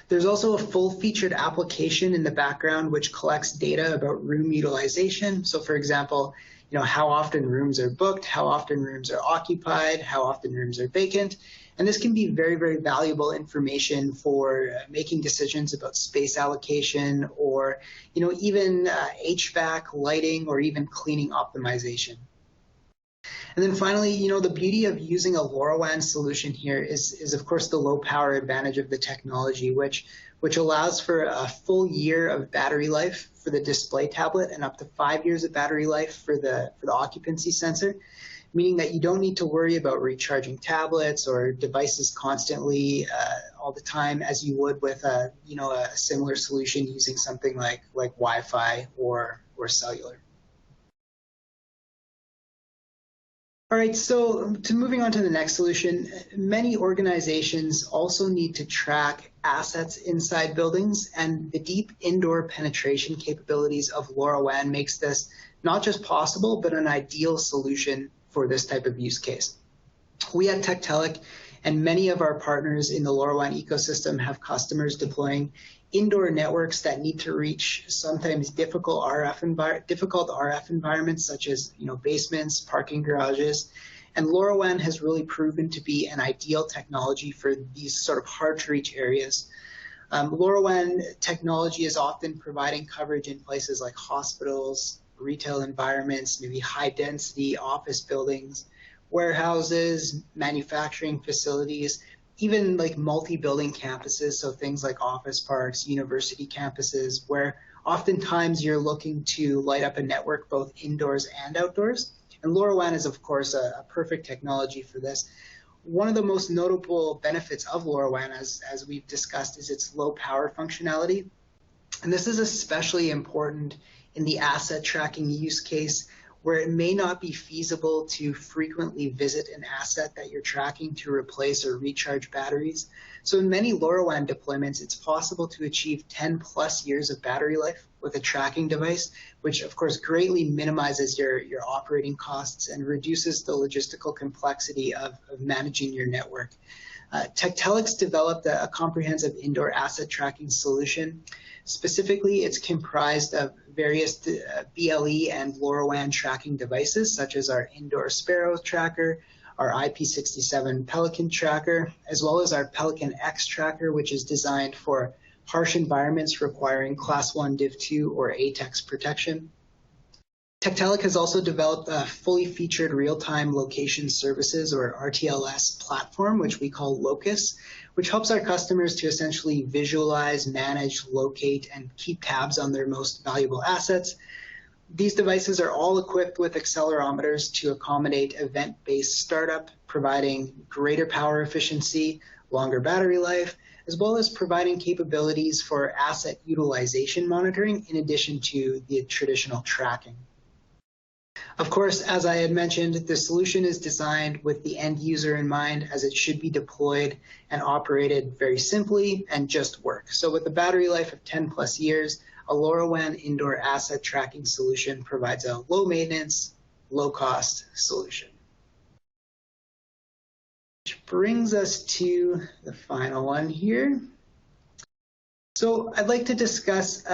There's also a full-featured application in the background which collects data about room utilization. So for example, how often rooms are booked, how often rooms are occupied, how often rooms are vacant. And this can be very, very valuable information for making decisions about space allocation or, even HVAC, lighting, or even cleaning optimization. And then finally, the beauty of using a LoRaWAN solution here is of course the low power advantage of the technology, which allows for a full year of battery life for the display tablet and up to 5 years of battery life for the occupancy sensor, meaning that you don't need to worry about recharging tablets or devices constantly all the time as you would with a similar solution using something like Wi-Fi or cellular. All right, so moving on to the next solution, many organizations also need to track assets inside buildings, and the deep indoor penetration capabilities of LoRaWAN makes this not just possible, but an ideal solution for this type of use case. We at TEKTELIC and many of our partners in the LoRaWAN ecosystem have customers deploying indoor networks that need to reach sometimes difficult RF environments such as basements, parking garages, and LoRaWAN has really proven to be an ideal technology for these sort of hard to reach areas. LoRaWAN technology is often providing coverage in places like hospitals, retail environments, maybe high density office buildings, warehouses, manufacturing facilities, even like multi-building campuses, so things like office parks, university campuses, where oftentimes you're looking to light up a network both indoors and outdoors. And LoRaWAN is, of course, a perfect technology for this. One of the most notable benefits of LoRaWAN, as we've discussed, is its low power functionality. And this is especially important in the asset tracking use case, where it may not be feasible to frequently visit an asset that you're tracking to replace or recharge batteries. So in many LoRaWAN deployments, it's possible to achieve 10+ years of battery life with a tracking device, which of course greatly minimizes your operating costs and reduces the logistical complexity of managing your network. TEKTELIC's developed a comprehensive indoor asset tracking solution. Specifically, it's comprised of various BLE and LoRaWAN tracking devices, such as our indoor Sparrow tracker, our IP67 Pelican tracker, as well as our Pelican X tracker, which is designed for harsh environments requiring Class 1 Div 2 or ATEX protection. TEKTELIC has also developed a fully featured real-time location services or RTLS platform, which we call Locus, which helps our customers to essentially visualize, manage, locate, and keep tabs on their most valuable assets. These devices are all equipped with accelerometers to accommodate event-based startup, providing greater power efficiency, longer battery life, as well as providing capabilities for asset utilization monitoring in addition to the traditional tracking. Of course, as I had mentioned, the solution is designed with the end user in mind, as it should be deployed and operated very simply and just work. So with a battery life of 10+ years, a LoRaWAN indoor asset tracking solution provides a low maintenance, low cost solution. Which brings us to the final one here. So I'd like to discuss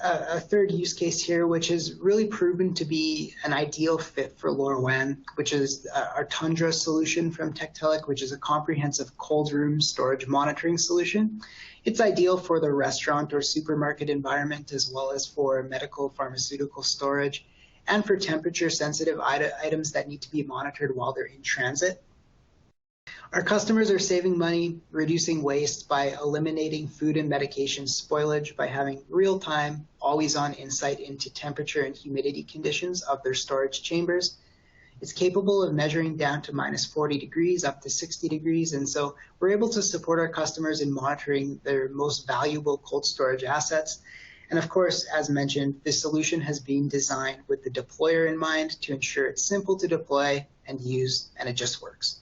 a third use case here, which has really proven to be an ideal fit for LoRaWAN, which is our Tundra solution from TEKTELIC, which is a comprehensive cold room storage monitoring solution. It's ideal for the restaurant or supermarket environment, as well as for medical pharmaceutical storage, and for temperature-sensitive items that need to be monitored while they're in transit. Our customers are saving money, reducing waste by eliminating food and medication spoilage by having real-time, always-on insight into temperature and humidity conditions of their storage chambers. It's capable of measuring down to -40 degrees up to 60 degrees, and so we're able to support our customers in monitoring their most valuable cold storage assets. And of course, as mentioned, this solution has been designed with the deployer in mind to ensure it's simple to deploy and use, and it just works.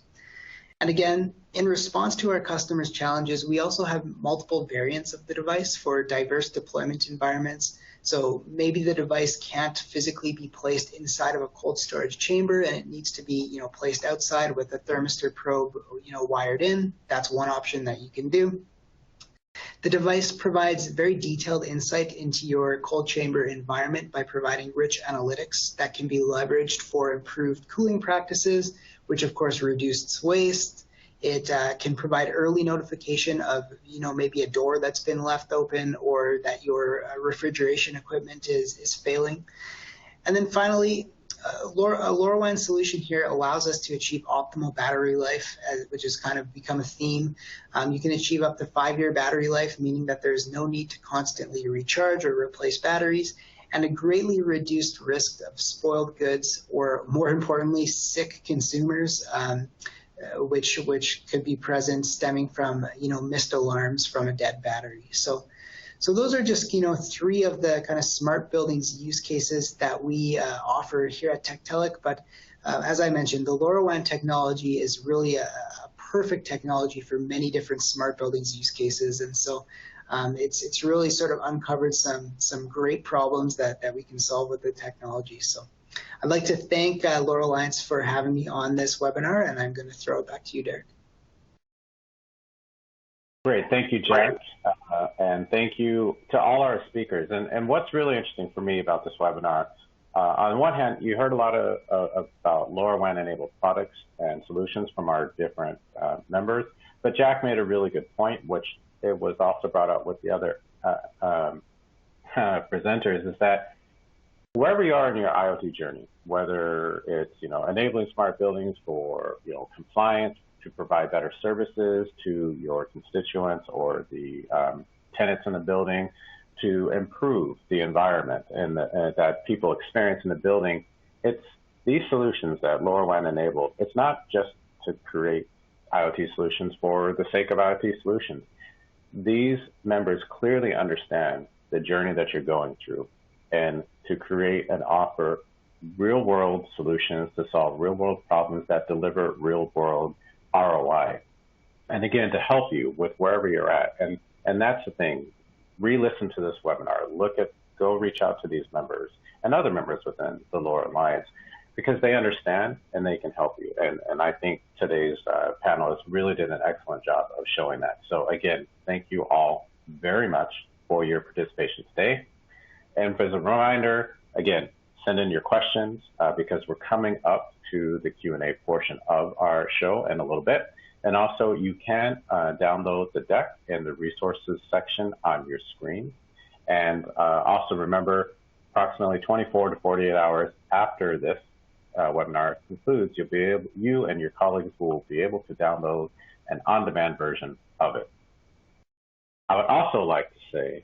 And again, in response to our customers' challenges, we also have multiple variants of the device for diverse deployment environments. So maybe the device can't physically be placed inside of a cold storage chamber, and it needs to be, placed outside with a thermistor probe, wired in. That's one option that you can do. The device provides very detailed insight into your cold chamber environment by providing rich analytics that can be leveraged for improved cooling practices, which of course reduces waste. It can provide early notification of, maybe a door that's been left open or that your refrigeration equipment is failing. And then finally, a LoRaWAN solution here allows us to achieve optimal battery life, which has kind of become a theme. You can achieve up to 5-year battery life, meaning that there's no need to constantly recharge or replace batteries, and a greatly reduced risk of spoiled goods, or more importantly, sick consumers, which could be present stemming from, missed alarms from a dead battery. So those are just, 3 of the kind of smart buildings use cases that we offer here at TEKTELIC. But as I mentioned, the LoRaWAN technology is really a perfect technology for many different smart buildings use cases. And so it's really sort of uncovered some great problems that we can solve with the technology. So I'd like to thank LoRa Alliance for having me on this webinar, and I'm going to throw it back to you, Derek. Great, thank you, Jack, and thank you to all our speakers. And what's really interesting for me about this webinar, on one hand, you heard a lot about LoRaWAN-enabled products and solutions from our different members, but Jack made a really good point, which it was also brought up with the other presenters, is that wherever you are in your IoT journey, whether it's, enabling smart buildings for, compliance, to provide better services to your constituents or the tenants in the building, to improve the environment and that people experience in the building, it's these solutions that LoRaWAN enabled. It's not just to create IoT solutions for the sake of IoT solutions. These members clearly understand the journey that you're going through, and to create and offer real-world solutions to solve real-world problems that deliver real-world ROI. And again, to help you with wherever you're at. And that's the thing. Re-listen to this webinar. Go reach out to these members and other members within the LoRa Alliance, because they understand and they can help you. And I think today's panelists really did an excellent job of showing that. So again, thank you all very much for your participation today. And as a reminder, again, send in your questions because we're coming up to the Q&A portion of our show in a little bit. And also you can download the deck in the resources section on your screen. And also remember, approximately 24 to 48 hours after this webinar concludes, you and your colleagues will be able to download an on-demand version of it. I would also like to say,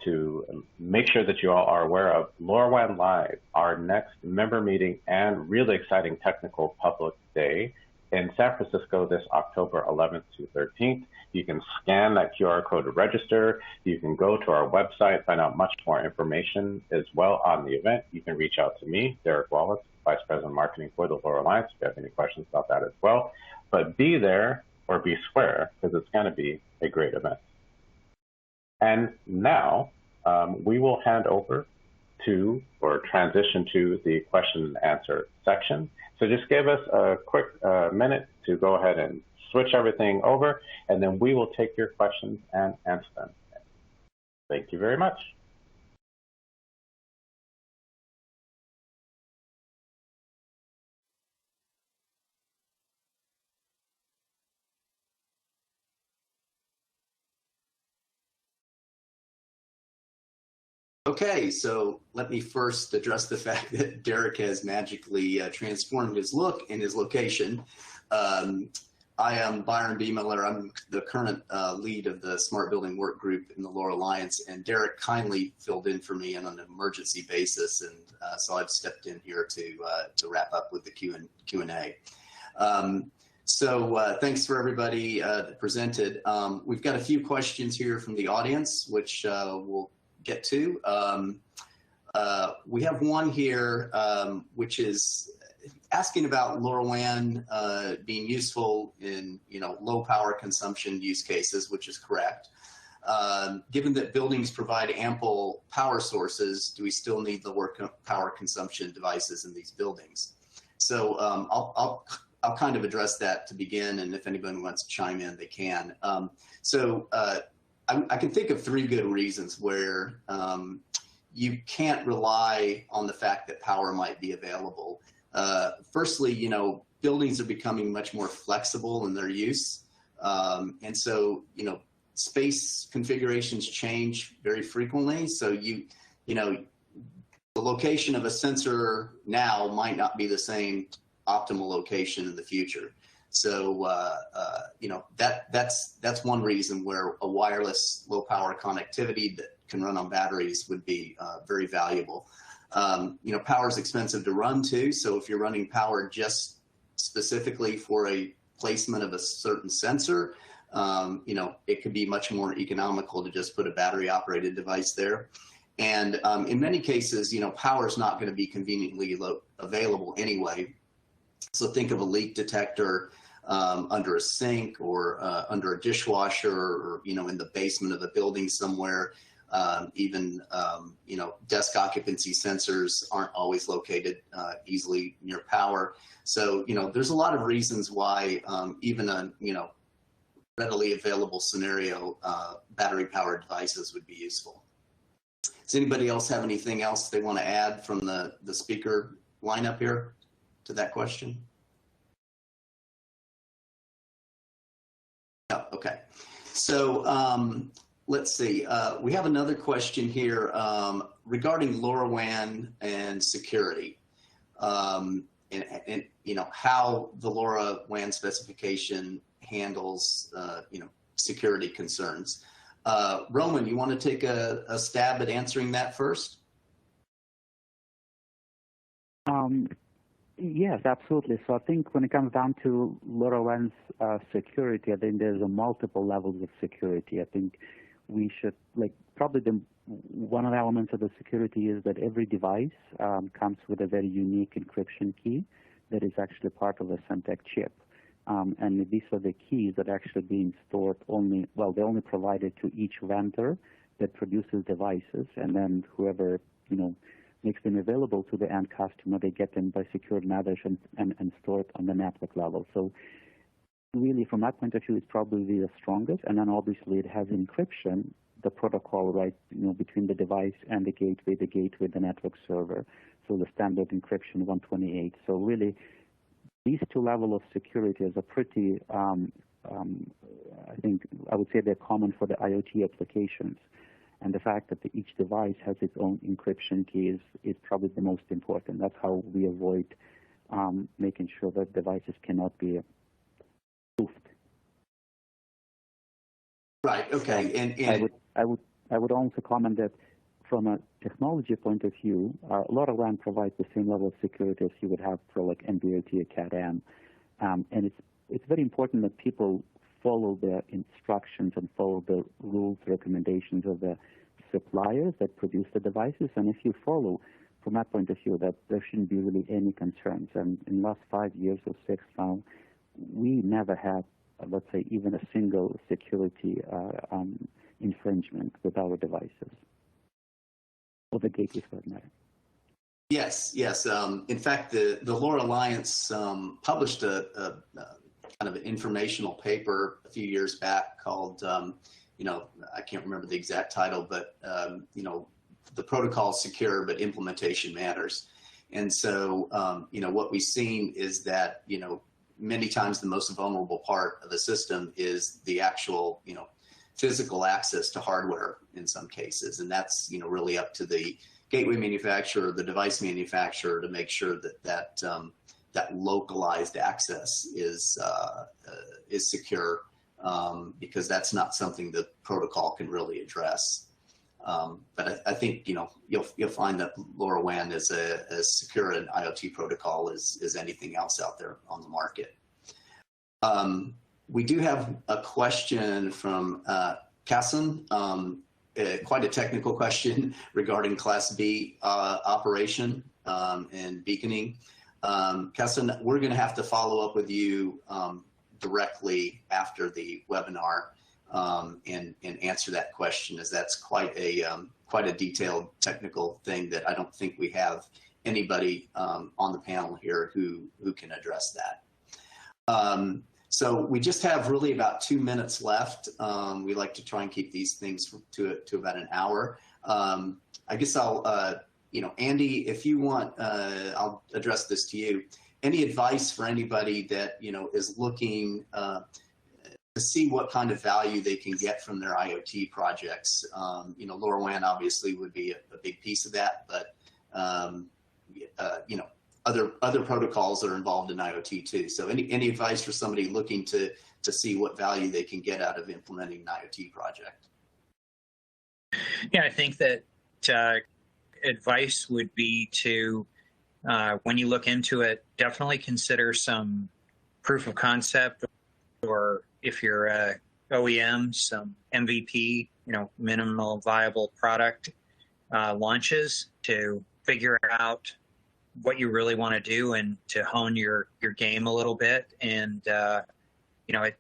to make sure that you all are aware of LoRaWAN Live, our next member meeting and really exciting technical public day in San Francisco this October 11th to 13th. You can scan that QR code to register. You can go to our website, find out much more information as well on the event. You can reach out to me, Derek Wallace, Vice President of Marketing for the LoRa Alliance, if you have any questions about that as well. But be there or be square, because it's going to be a great event. And now we will hand over to, or transition to, the question and answer section. So just give us a quick minute to go ahead and switch everything over, and then we will take your questions and answer them. Thank you very much. Okay, so let me first address the fact that Derek has magically transformed his look and his location. I am Byron B. Miller. I'm the current lead of the Smart Building Work Group in the LoRa Alliance, and Derek kindly filled in for me on an emergency basis, and so I've stepped in here to wrap up with the Q&A. So thanks for everybody that presented. We've got a few questions here from the audience, which we'll get to. We have one here, which is asking about LoRaWAN being useful in low power consumption use cases, which is correct. Given that buildings provide ample power sources, do we still need lower power consumption devices in these buildings? So I'll kind of address that to begin, and if anybody wants to chime in, they can. I can think of three good reasons where you can't rely on the fact that power might be available. Firstly, buildings are becoming much more flexible in their use. And so, space configurations change very frequently. So the location of a sensor now might not be the same optimal location in the future. So, that's one reason where a wireless low power connectivity that can run on batteries would be very valuable. Power is expensive to run too. So if you're running power just specifically for a placement of a certain sensor, it could be much more economical to just put a battery operated device there. And in many cases, power is not going to be conveniently available anyway. So think of a leak detector under a sink or under a dishwasher, or in the basement of a building somewhere. Even desk occupancy sensors aren't always located easily near power. So there's a lot of reasons why even a readily available scenario, battery powered devices would be useful. Does anybody else have anything else they want to add from the speaker lineup here to that question? No, okay. So let's see. We have another question here regarding LoRaWAN and security, and you know how the LoRaWAN specification handles security concerns. Roman, you want to take a stab at answering that first? Yes, absolutely. So I think when it comes down to LoRaWAN's security, I think there's multiple levels of security. I think we should, probably one of the elements of the security is that every device comes with a very unique encryption key that is actually part of a Semtech chip. And these are the keys that are actually being stored they're only provided to each vendor that produces devices, and then whoever, makes them available to the end customer, they get them by secured methods and store it on the network level. So really, from that point of view, it's probably the strongest. And then obviously it has encryption, the protocol, right, between the device and the gateway, the network server. So the standard encryption 128. So really, these two levels of security is a pretty, I would say they're common for the IoT applications. And the fact that each device has its own encryption key is probably the most important. That's how we avoid making sure that devices cannot be spoofed. Right. Okay. And I would also comment that from a technology point of view, LoRaWAN provides the same level of security as you would have for NB-IoT or Cat-M. And it's very important that people follow the instructions and follow the rules, recommendations of the suppliers that produce the devices. And if you follow, from that point of view, that there shouldn't be really any concerns. And in the last 5 years or 6 now, we never had, let's say, even a single security infringement with our devices, or the gateways for that matter. Yes. In fact, the LoRa Alliance published a kind of an informational paper a few years back called, I can't remember the exact title, but, the protocol is secure, but implementation matters. And so, what we've seen is that, many times the most vulnerable part of the system is the actual, physical access to hardware in some cases. And that's, really up to the gateway manufacturer, the device manufacturer to make sure that localized access is secure, because that's not something the protocol can really address. But I think you'll find that LoRaWAN is as secure an IoT protocol as anything else out there on the market. We do have a question from Kassan, quite a technical question regarding Class B operation and beaconing. Kassan, we're going to have to follow up with you directly after the webinar and answer that question, as that's quite a detailed technical thing that I don't think we have anybody on the panel here who can address that. So we just have really about 2 minutes left. We like to try and keep these things to about an hour. I guess I'll, Andy, if you want, I'll address this to you. Any advice for anybody that, is looking to see what kind of value they can get from their IoT projects? LoRaWAN obviously would be a big piece of that, but, other protocols are involved in IoT too. So any advice for somebody looking to see what value they can get out of implementing an IoT project? Yeah, I think that advice would be to, when you look into it, definitely consider some proof of concept, or if you're a OEM, some MVP, minimal viable product launches to figure out what you really want to do and to hone your game a little bit. And,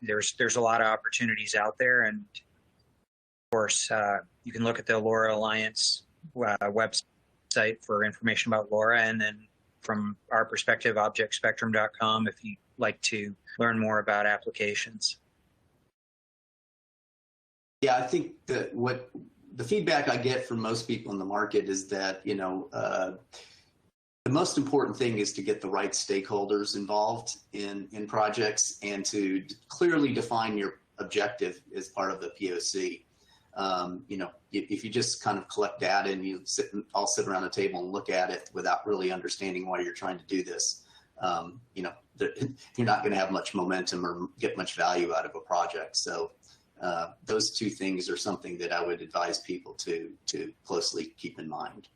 there's a lot of opportunities out there. And of course, you can look at the LoRa Alliance website for information about LoRa. And then from our perspective, ObjectSpectrum.com, if you'd like to learn more about applications. Yeah, I think that what the feedback I get from most people in the market is that, the most important thing is to get the right stakeholders involved in projects and to clearly define your objective as part of the POC. You know, if you just kind of collect data and you all sit around a table and look at it without really understanding why you're trying to do this, you know, you're not going to have much momentum or get much value out of a project. So those two things are something that I would advise people to closely keep in mind.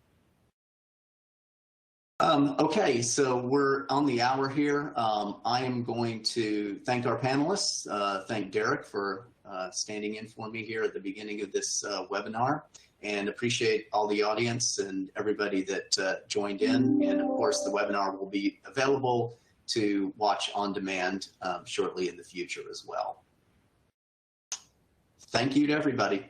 Okay, so we're on the hour here. I am going to thank our panelists, thank Derek for standing in for me here at the beginning of this webinar, and appreciate all the audience and everybody that joined in. And of course, the webinar will be available to watch on demand shortly in the future as well. Thank you to everybody.